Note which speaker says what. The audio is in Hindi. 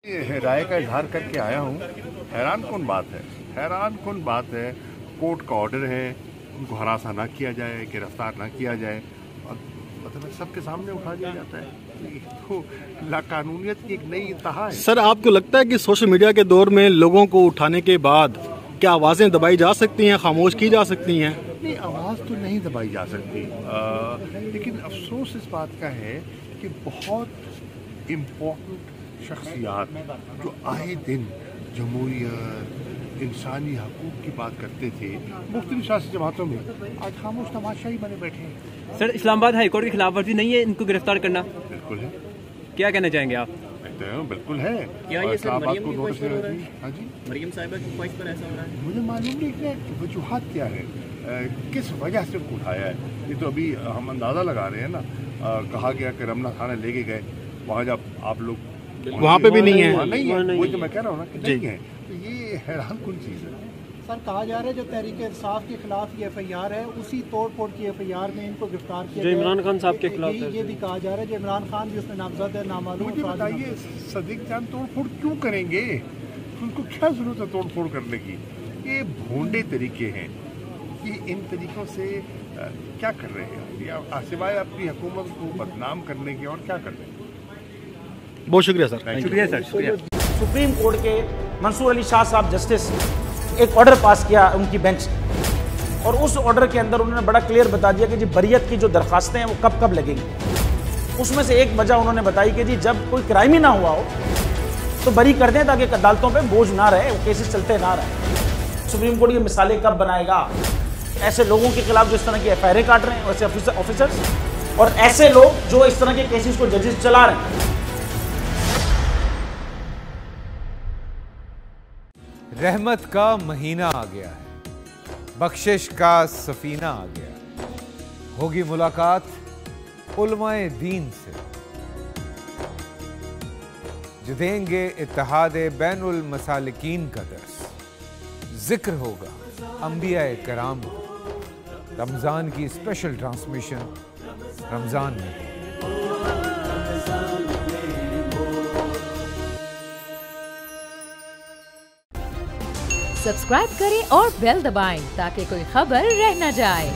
Speaker 1: राय का इजहार करके आया हूँ। हैरान कौन बात है, कोर्ट का ऑर्डर है, उनको हरासा ना किया जाए, गिरफ्तार ना किया जाए और मतलब सबके सामने उठा दिया जाता है। तो लाकानूनियत की एक नई इंतहा है।
Speaker 2: सर, आपको लगता है कि सोशल मीडिया के दौर में लोगों को उठाने के बाद क्या आवाज़ें दबाई जा सकती हैं, खामोश की जा सकती हैं?
Speaker 1: नहीं, आवाज़ तो नहीं दबाई जा सकती, लेकिन अफसोस इस बात का है कि बहुत इम्पोर्टेंट शख्सियात जो आए दिन जमहूरियत, इंसानी हकूक़ की बात करते थे मुख्तलिफ सियासी जमातों में, आज खामोश तमाशाई बने बैठे हैं।
Speaker 3: सर, इस्लामाबाद हाईकोर्ट की खिलाफ वर्जी नहीं है इनको गिरफ्तार करना?
Speaker 1: बिल्कुल है।
Speaker 3: क्या कहना चाहेंगे आप?
Speaker 1: बिल्कुल है।
Speaker 4: क्या ये सर मरियम की ख्वाहिश पर हो रहा है?
Speaker 1: हाँ जी,
Speaker 4: मरियम साहिबा की ख्वाहिश पर ऐसा हो रहा है?
Speaker 1: मुझे मालूम नहीं कि वजूहात क्या है, किस वजह से उनको उठाया है। ये तो अभी हम अंदाज़ा लगा रहे हैं ना। कहा गया कि रमना थाना लेके गए, वहाँ जब आप लोग
Speaker 2: वहाँ पे भी नहीं है,
Speaker 1: नहीं है, वही तो मैं कह रहा हूँ ना कि नहीं है। तो ये हैरान कुन चीज़ है।
Speaker 5: सर, कहा जा रहा है जो तहरीक इंसाफ के खिलाफ ये एफआईआर है, उसी तोड़ फोड़ की एफआईआर में इनको गिरफ्तार किया
Speaker 3: जो इमरान खान साहब के खिलाफ
Speaker 5: ये भी कहा जा रहा है जो इमरान खान भी उसमें नामजद है, नामालूम।
Speaker 1: मुझे बताइए, सदीक जान तोड़ फोड़ क्यों करेंगे? उनको क्या जरूरत है तोड़ फोड़ करने की? ये भोंडे तरीके हैं। ये इन तरीक़ों से क्या कर रहे हैं या सिवाय अपनी हुकूमत को बदनाम करने के और क्या कर रहे हैं?
Speaker 2: बहुत शुक्रिया सर।
Speaker 3: शुक्रिया सर, शुक्रिया।
Speaker 6: सुप्रीम कोर्ट के मंसूर अली शाह साहब जस्टिस एक ऑर्डर पास किया उनकी बेंच, और उस ऑर्डर के अंदर उन्होंने बड़ा क्लियर बता दिया कि जी बरियत की जो दरखास्तें हैं वो कब कब लगेंगी। उसमें से एक वजह उन्होंने बताई कि जी जब कोई क्राइम ही ना हुआ हो तो बरी कर दें ताकि अदालतों पे बोझ ना रहे, वो केसेस चलते ना रहे। सुप्रीम कोर्ट ये मिसालें कब बनाएगा ऐसे लोगों के खिलाफ जो इस तरह की एफआईआर काट रहे हैं, वैसे ऑफिसर्स, और ऐसे लोग जो इस तरह के केसेस को जजेस चला रहे हैं।
Speaker 7: रहमत का महीना आ गया है, बख्शिश का सफीना आ गया, होगी मुलाकात उलमाए दीन से, जो देंगे इत्तेहादे बैनुल मसालिकीन का दर्स, जिक्र होगा अंबियाए कराम का। रमज़ान की स्पेशल ट्रांसमिशन रमज़ान में।
Speaker 8: सब्सक्राइब करें और बेल दबाएं ताकि कोई खबर रह न जाए।